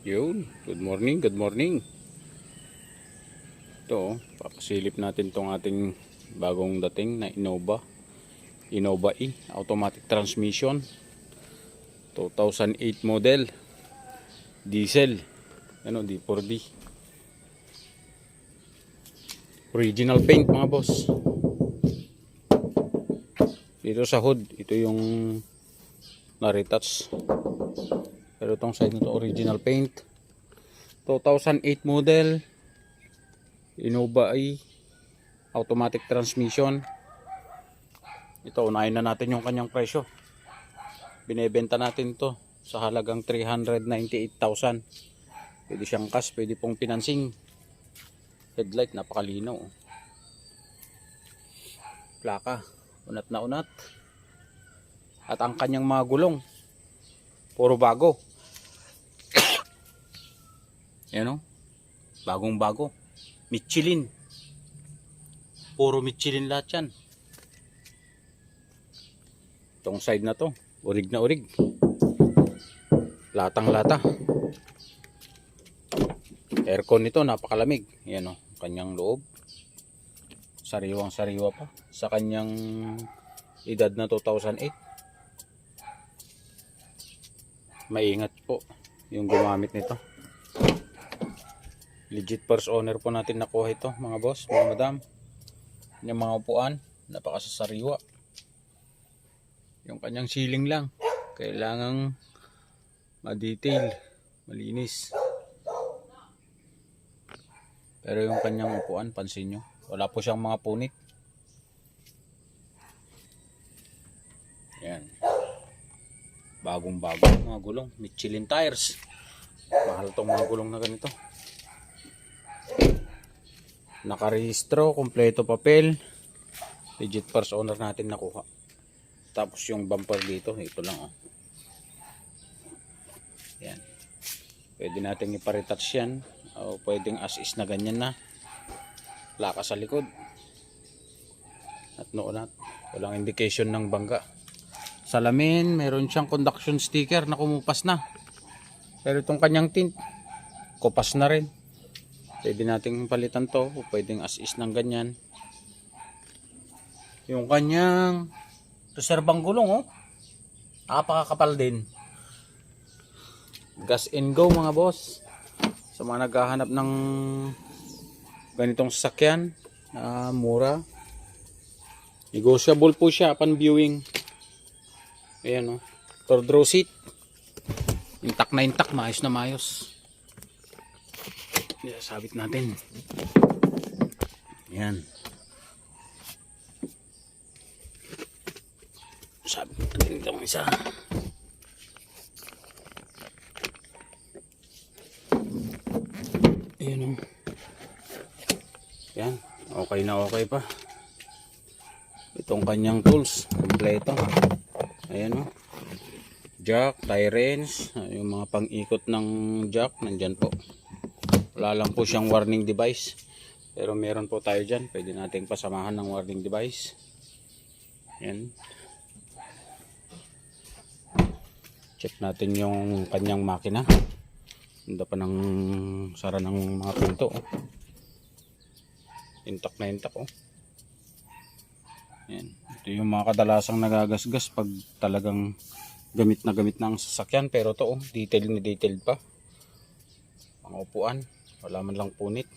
Yun, good morning, good morning. Ito, papasilip natin tong ating bagong dating na Innova E, automatic transmission, 2008 model, diesel, ano, D4D. Original paint mga boss. Dito sa hood, ito yung na-retouch. Pero itong side na to original paint. 2008 model. Innova E. Automatic transmission. Ito, unahin na natin yung kanyang presyo. Binebenta natin to sa halagang 398,000. Pwede siyang cash, pwede pong financing. Headlight, napakalinaw. Plaka, unat na unat. At ang kanyang mga gulong, puro bago. Yan o, bagong bago. Michelin. Puro Michelin lahat yan. Itong side na to, urig na urig. Latang lata. Aircon nito, napakalamig. Yan o, kanyang loob. Sariwang sariwa pa. Sa kanyang edad na 2008. Maingat po yung gumamit nito. Legit first owner po natin nakuha ito mga boss, mga madam. Yung mga upuan, napakasasariwa. Yung kanyang ceiling lang, kailangang ma-detail, malinis. Pero yung kanyang upuan, pansin nyo, wala po siyang mga punit. Yan. Bagong bago mga gulong, Michelin tires. Mahal tong mga gulong na ganito. Nakarehistro, kompleto papel. Legit first owner natin nakuha. Tapos yung bumper dito, ito lang oh. Yan. Pwede natin iparetouch yan. O pwedeng as is na ganyan na. Plaka sa likod. At noon at walang indication ng bangga. Salamin, meron siyang conduction sticker na kumupas na. Pero itong kanyang tint, kupas na rin. Pwede nating palitan to o pwedeng as is ng ganyan. Yung kanyang reserbang gulong oh, napakakapal din. Gas and go mga boss. Sa mga naghahanap ng ganitong sasakyan, mura. Negotiable po siya upon viewing. Ayan oh, third row seat. Intact na intact, maayos na maayos. Sabit natin. Ayan. Sabit natin itong isa. Ayan o. Ayan. Okay na okay pa. Itong kanyang tools. Kompleto. Ayan o. Jack, tie wrench. Yung mga pang-ikot ng jack. Nandyan po. Wala lang po siyang warning device. Pero meron po tayo dyan. Pwede nating pasamahan ng warning device. Ayan. Check natin yung kanyang makina. Hindi pa ng sara ng mga pinto. Oh. Intact na intact. Oh. Ayan. Ito yung mga kadalasang nagagasgas pag talagang gamit na ang sasakyan. Pero to oh, detailed na detailed pa. Mga upuan. Wala man lang punit.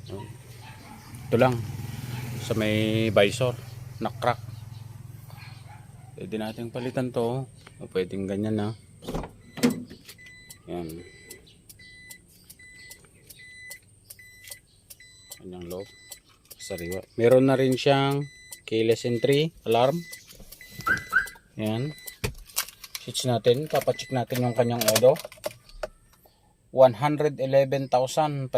Ito lang. Sa may visor. Na-crack. Pwede natin palitan to. O pwedeng ganyan na. Yan. Kanyang loob. Sariwa. Meron na rin siyang keyless entry alarm. Yan. Switch natin. Papacheck natin yung kanyang odo. 111,595.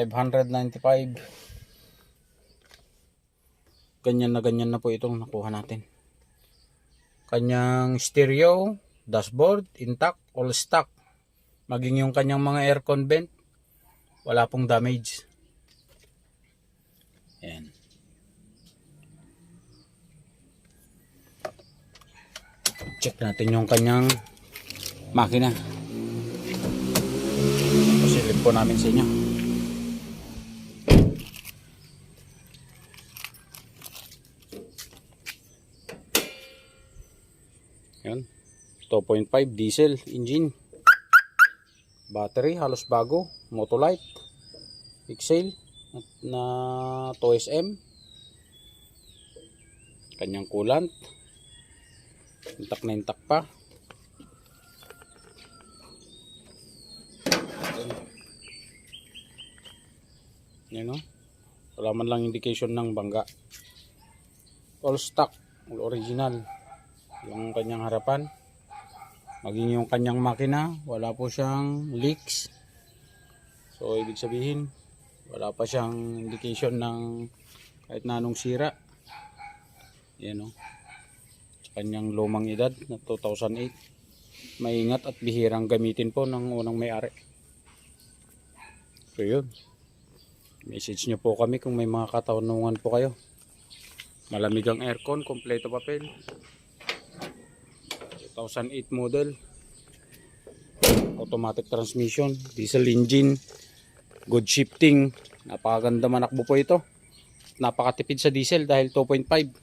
Ganyan na po itong nakuha natin. Kanyang stereo, dashboard, intact, all stock. Maging yung kanyang mga aircon vent, wala pong damage. Ayan. Check natin yung kanyang makina. Pasilip po namin sa inyo. Yan. 2.5 diesel engine. Battery halos bago. Motolite. Excel na 2SM. Kanyang coolant. Intak na intak pa. Yan o. Wala man lang indication ng bangga. All stock. All original. Yung kanyang harapan. Maging yung kanyang makina. Wala po siyang leaks. So ibig sabihin wala pa siyang indication ng kahit na anong sira. Yan o. Sa kanyang lumang edad na 2008. Maingat at bihirang gamitin po ng unang may-ari. So yun. Message nyo po kami kung may mga katanungan po kayo. Malamig ang aircon, kompleto papel. 2008 model. Automatic transmission, diesel engine, good shifting. Napakaganda manakbo po ito. Napakatipid sa diesel dahil 2.5.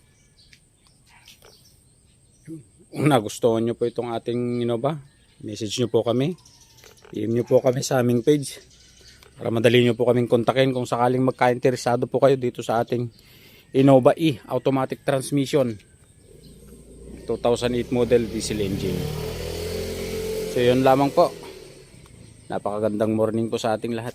Kung nagustuhan nyo po itong ating Innova, message nyo po kami. PM nyo po kami sa aming page. Para madali nyo po kaming kontakin kung sakaling magka-interesado po kayo dito sa ating Innova E automatic transmission 2008 model diesel engine. So yun lamang po. Napakagandang morning po sa ating lahat.